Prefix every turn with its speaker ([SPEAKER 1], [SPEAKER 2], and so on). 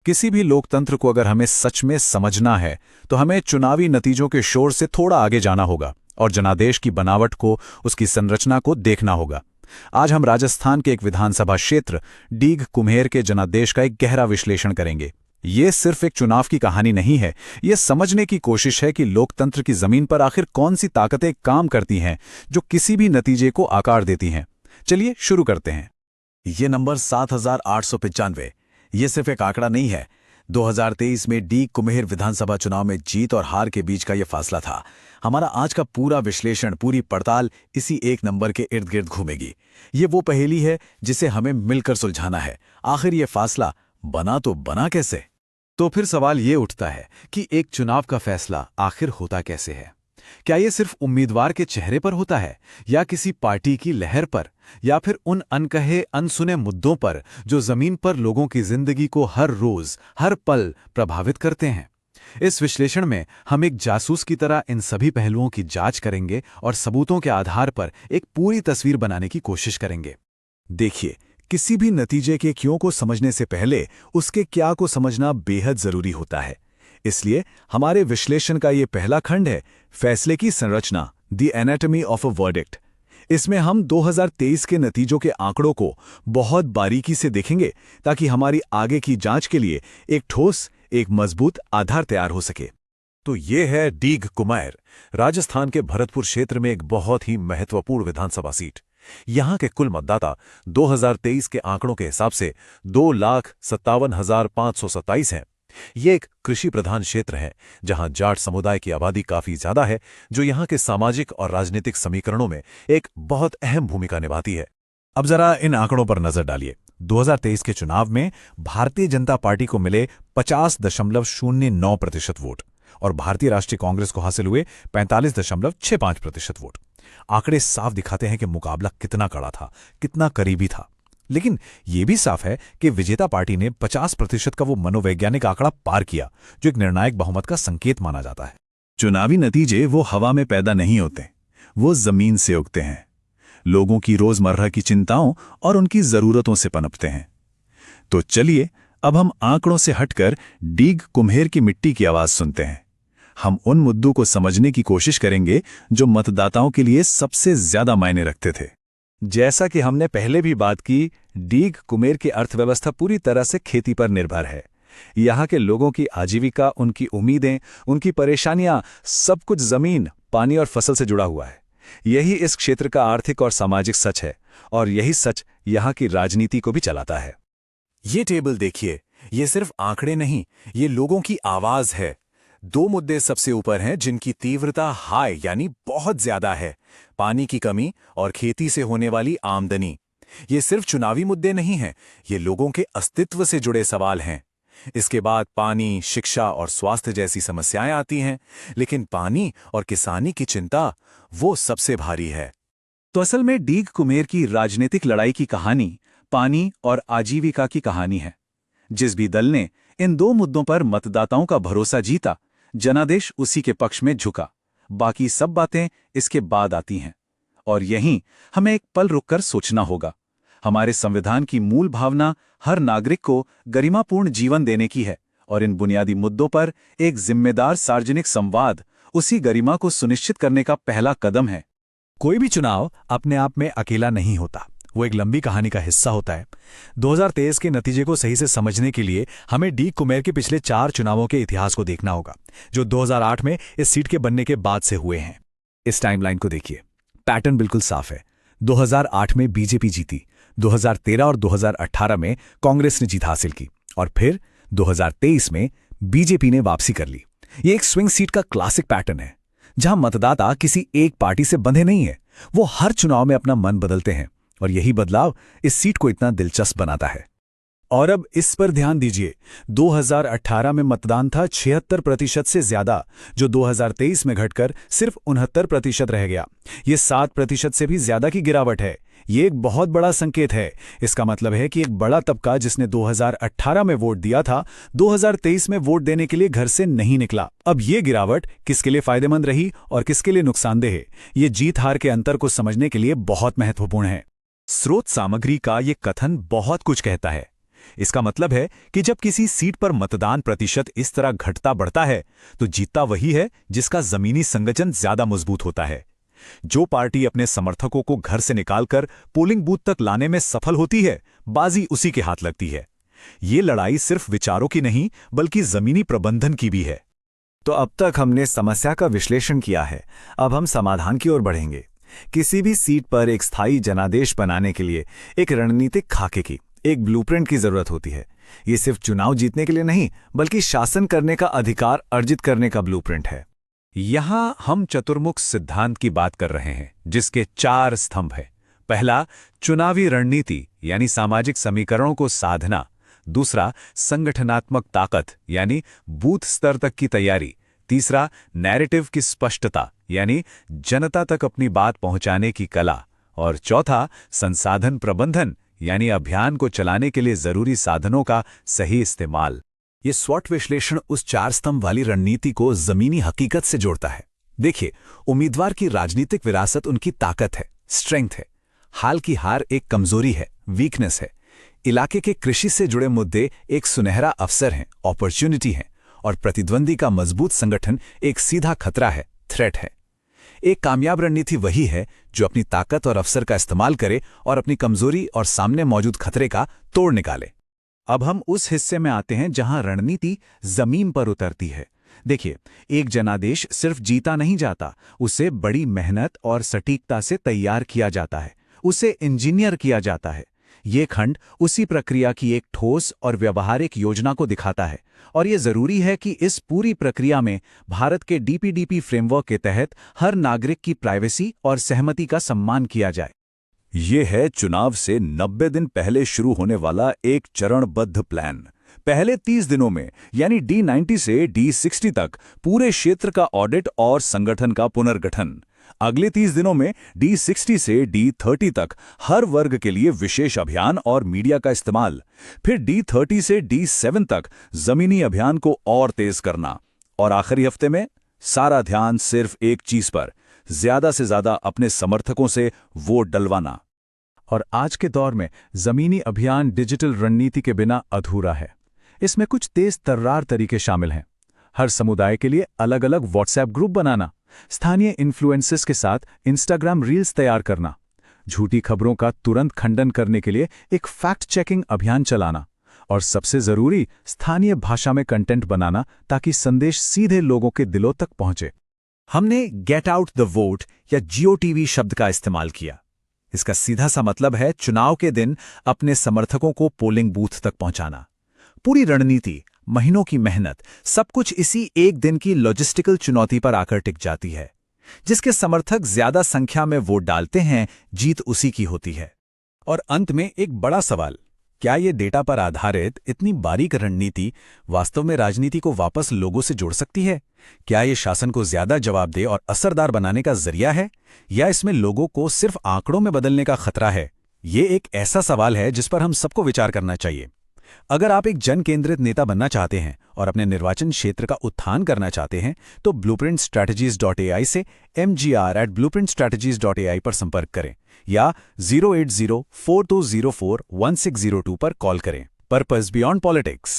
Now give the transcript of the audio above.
[SPEAKER 1] किसी भी लोकतंत्र को अगर हमें सच में समझना है तो हमें चुनावी नतीजों के शोर से थोड़ा आगे जाना होगा और जनादेश की बनावट को, उसकी संरचना को देखना होगा। आज हम राजस्थान के एक विधानसभा क्षेत्र डीग कुम्हेर के जनादेश का एक गहरा विश्लेषण करेंगे। ये सिर्फ एक चुनाव की कहानी नहीं है, ये समझने की कोशिश है कि लोकतंत्र की जमीन पर आखिर कौन सी ताकतें काम करती हैं जो किसी भी नतीजे को आकार देती हैं। चलिए शुरू करते हैं।
[SPEAKER 2] ये नंबर 7,895 ये सिर्फ एक आंकड़ा नहीं है। 2023 में डीग कुम्हेर विधानसभा चुनाव में जीत और हार के बीच का यह फासला था। हमारा आज का पूरा विश्लेषण, पूरी पड़ताल इसी एक नंबर के इर्द गिर्द घूमेगी। ये वो पहेली है जिसे हमें मिलकर सुलझाना है। आखिर ये फासला बना तो बना कैसे? तो फिर सवाल ये उठता है कि एक चुनाव का फैसला आखिर होता कैसे है? क्या ये सिर्फ उम्मीदवार के चेहरे पर होता है, या किसी पार्टी की लहर पर, या फिर उन अनकहे अनसुने मुद्दों पर जो जमीन पर लोगों की जिंदगी को हर रोज, हर पल प्रभावित करते हैं? इस विश्लेषण में हम एक जासूस की तरह इन सभी पहलुओं की जांच करेंगे और सबूतों के आधार पर एक पूरी तस्वीर बनाने की कोशिश करेंगे।
[SPEAKER 1] देखिए, किसी भी नतीजे के क्यों को समझने से पहले उसके क्या को समझना बेहद जरूरी होता है। इसलिए हमारे विश्लेषण का ये पहला खंड है फैसले की संरचना, the anatomy of a verdict. इसमें हम 2023 के नतीजों के आंकड़ों को बहुत बारीकी से देखेंगे ताकि हमारी आगे की जांच के लिए एक ठोस, एक मजबूत आधार तैयार हो सके।
[SPEAKER 2] तो ये है डीग कुम्हेर, राजस्थान के भरतपुर क्षेत्र में एक बहुत ही महत्वपूर्ण विधानसभा सीट। यहां के कुल मतदाता 2023 के आंकड़ों के हिसाब से 2,57,527 हैं। ये एक कृषि प्रधान क्षेत्र है जहां जाट समुदाय की आबादी काफी ज्यादा है, जो यहां के सामाजिक और राजनीतिक समीकरणों में एक बहुत अहम भूमिका निभाती है।
[SPEAKER 1] अब जरा इन आंकड़ों पर नजर डालिए। 2023 के चुनाव में भारतीय जनता पार्टी को मिले 50.09% वोट और भारतीय राष्ट्रीय कांग्रेस को हासिल हुए 45.65% वोट। आंकड़े साफ दिखाते हैं कि मुकाबला कितना कड़ा था, कितना करीबी था। लेकिन यह भी साफ है कि विजेता पार्टी ने 50% का वो मनोवैज्ञानिक आंकड़ा पार किया जो एक निर्णायक बहुमत का संकेत माना जाता है।
[SPEAKER 2] चुनावी नतीजे वो हवा में पैदा नहीं होते, वो जमीन से उगते हैं, लोगों की रोजमर्रा की चिंताओं और उनकी जरूरतों से पनपते हैं। तो चलिए अब हम आंकड़ों से हटकर डीग कुम्हेर की मिट्टी की आवाज सुनते हैं। हम उन मुद्दों को समझने की कोशिश करेंगे जो मतदाताओं के लिए सबसे ज्यादा मायने रखते थे।
[SPEAKER 1] जैसा कि हमने पहले भी बात की, डीग कुम्हेर की अर्थव्यवस्था पूरी तरह से खेती पर निर्भर है। यहाँ के लोगों की आजीविका, उनकी उम्मीदें, उनकी परेशानियां, सब कुछ जमीन, पानी और फसल से जुड़ा हुआ है। यही इस क्षेत्र का आर्थिक और सामाजिक सच है और यही सच यहाँ की राजनीति को भी चलाता है।
[SPEAKER 2] ये टेबल देखिए, ये सिर्फ आंकड़े नहीं, ये लोगों की आवाज है। दो मुद्दे सबसे ऊपर हैं जिनकी तीव्रता हाई यानी बहुत ज्यादा है, पानी की कमी और खेती से होने वाली आमदनी। ये सिर्फ चुनावी मुद्दे नहीं हैं, ये लोगों के अस्तित्व से जुड़े सवाल हैं। इसके बाद पानी, शिक्षा और स्वास्थ्य जैसी समस्याएं आती हैं, लेकिन पानी और किसानी की चिंता वो सबसे भारी है।
[SPEAKER 1] तो असल में डीग कुम्हेर की राजनीतिक लड़ाई की कहानी पानी और आजीविका की कहानी है। जिस भी दल ने इन दो मुद्दों पर मतदाताओं का भरोसा जीता, जनादेश उसी के पक्ष में झुका। बाकी सब बातें इसके बाद आती हैं और यहीं हमें एक पल रुककर सोचना होगा। हमारे संविधान की मूल भावना हर नागरिक को गरिमापूर्ण जीवन देने की है और इन बुनियादी मुद्दों पर एक जिम्मेदार सार्वजनिक संवाद उसी गरिमा को सुनिश्चित करने का पहला कदम है। कोई भी चुनाव अपने आप में अकेला नहीं होता, वो एक लंबी कहानी का हिस्सा होता है। 2023 के नतीजे को सही से समझने के लिए हमें डीग कुम्हेर के पिछले 4 चुनावों के इतिहास को देखना होगा, जो 2008 में इस सीट के बनने के बाद से हुए हैं। इस टाइमलाइन को देखिए, पैटर्न बिल्कुल साफ है। 2008 में बीजेपी जीती, 2013 और 2018 में कांग्रेस ने जीत हासिल की और फिर 2023 में बीजेपी ने वापसी कर ली। ये एक स्विंग सीट का क्लासिक पैटर्न है, जहां मतदाता किसी एक पार्टी से बंधे नहीं है, वो हर चुनाव में अपना मन बदलते हैं और यही बदलाव इस सीट को इतना दिलचस्प बनाता है। और अब इस पर ध्यान दीजिए, 2018 में मतदान था 76% से ज्यादा, जो 2023 में घटकर सिर्फ 69% रह गया। ये 7% से भी ज्यादा की गिरावट है। ये एक बहुत बड़ा संकेत है। इसका मतलब है कि एक बड़ा तबका जिसने 2018 में वोट दिया था, 2023 में वोट देने के लिए घर से नहीं निकला। अब ये गिरावट किसके लिए फायदेमंद रही और किसके लिए नुकसानदेह है, ये जीत हार के अंतर को समझने के लिए बहुत महत्वपूर्ण है। स्रोत सामग्री का ये कथन बहुत कुछ कहता है। इसका मतलब है कि जब किसी सीट पर मतदान प्रतिशत इस तरह घटता बढ़ता है तो जीतता वही है जिसका जमीनी संगठन ज्यादा मजबूत होता है। जो पार्टी अपने समर्थकों को घर से निकालकर पोलिंग बूथ तक लाने में सफल होती है, बाजी उसी के हाथ लगती है। ये लड़ाई सिर्फ विचारों की नहीं बल्कि जमीनी प्रबंधन की भी है।
[SPEAKER 2] तो अब तक हमने समस्या का विश्लेषण किया है, अब हम समाधान की ओर बढ़ेंगे। किसी भी सीट पर एक स्थायी जनादेश बनाने के लिए एक रणनीतिक खाके की, एक ब्लूप्रिंट की जरूरत होती है। ये सिर्फ चुनाव जीतने के लिए नहीं बल्कि शासन करने का अधिकार अर्जित करने का ब्लूप्रिंट है।
[SPEAKER 1] यहां हम चतुर्मुख सिद्धांत की बात कर रहे हैं, जिसके 4 स्तंभ हैं। पहला, चुनावी रणनीति यानी सामाजिक समीकरणों को साधना। दूसरा, संगठनात्मक ताकत यानी बूथ स्तर तक की तैयारी। तीसरा, नैरेटिव की स्पष्टता यानी जनता तक अपनी बात पहुंचाने की कला। और चौथा, संसाधन प्रबंधन यानी अभियान को चलाने के लिए जरूरी साधनों का सही इस्तेमाल।
[SPEAKER 2] ये स्वॉट विश्लेषण उस 4 स्तंभ वाली रणनीति को जमीनी हकीकत से जोड़ता है। देखिए, उम्मीदवार की राजनीतिक विरासत उनकी ताकत है, स्ट्रेंथ है। हाल की हार एक कमजोरी है, वीकनेस है। इलाके के कृषि से जुड़े मुद्दे एक सुनहरा अवसर हैं, अपॉर्चुनिटी हैं। और प्रतिद्वंदी का मजबूत संगठन एक सीधा खतरा है, थ्रेट है। एक कामयाब रणनीति वही है जो अपनी ताकत और अवसर का इस्तेमाल करे और अपनी कमजोरी और सामने मौजूद खतरे का तोड़ निकाले।
[SPEAKER 1] अब हम उस हिस्से में आते हैं जहां रणनीति जमीन पर उतरती है। देखिए, एक जनादेश सिर्फ जीता नहीं जाता, उसे बड़ी मेहनत और सटीकता से तैयार किया जाता है, उसे इंजीनियर किया जाता है। ये खंड उसी प्रक्रिया की एक ठोस और व्यवहारिक योजना को दिखाता है। और ये जरूरी है कि इस पूरी प्रक्रिया में भारत के डीपीडीपी फ्रेमवर्क के तहत हर नागरिक की प्राइवेसी और सहमति का सम्मान किया जाए।
[SPEAKER 2] ये है चुनाव से 90 दिन पहले शुरू होने वाला एक चरणबद्ध प्लान। पहले 30 दिनों में यानी D90 से D60 तक पूरे क्षेत्र का ऑडिट और संगठन का पुनर्गठन। अगले 30 दिनों में D60 से D30 तक हर वर्ग के लिए विशेष अभियान और मीडिया का इस्तेमाल। फिर D30 से D7 तक जमीनी अभियान को और तेज करना। और आखिरी हफ्ते में सारा ध्यान सिर्फ एक चीज पर, ज्यादा से ज्यादा अपने समर्थकों से वोट डलवाना।
[SPEAKER 1] और आज के दौर में जमीनी अभियान डिजिटल रणनीति के बिना अधूरा है। इसमें कुछ तेज तर्रार तरीके शामिल हैं। हर समुदाय के लिए अलग अलग व्हाट्सएप ग्रुप बनाना, स्थानीय इन्फ्लुएंसर्स के साथ इंस्टाग्राम रील्स तैयार करना, झूठी खबरों का तुरंत खंडन करने के लिए एक फैक्ट चेकिंग अभियान चलाना, और सबसे जरूरी, स्थानीय भाषा में कंटेंट बनाना ताकि संदेश सीधे लोगों के दिलों तक पहुंचे।
[SPEAKER 2] हमने गेट आउट द वोट या GOTV शब्द का इस्तेमाल किया। इसका सीधा सा मतलब है चुनाव के दिन अपने समर्थकों को पोलिंग बूथ तक पहुंचाना। पूरी रणनीति, महीनों की मेहनत, सब कुछ इसी एक दिन की लॉजिस्टिकल चुनौती पर आकर टिक जाती है। जिसके समर्थक ज्यादा संख्या में वोट डालते हैं, जीत उसी की होती है। और अंत में एक बड़ा सवाल, क्या ये डेटा पर आधारित इतनी बारीक रणनीति वास्तव में राजनीति को वापस लोगों से जोड़ सकती है? क्या ये शासन को ज्यादा जवाबदेह और असरदार बनाने का जरिया है, या इसमें लोगों को सिर्फ आंकड़ों में बदलने का खतरा है? ये एक ऐसा सवाल है जिस पर हम सबको विचार करना चाहिए। अगर आप एक जन केंद्रित नेता बनना चाहते हैं और अपने निर्वाचन क्षेत्र का उत्थान करना चाहते हैं तो blueprintstrategies.ai से mgr@blueprintstrategies.ai पर संपर्क करें या 08042041602 पर कॉल करें। Purpose beyond politics.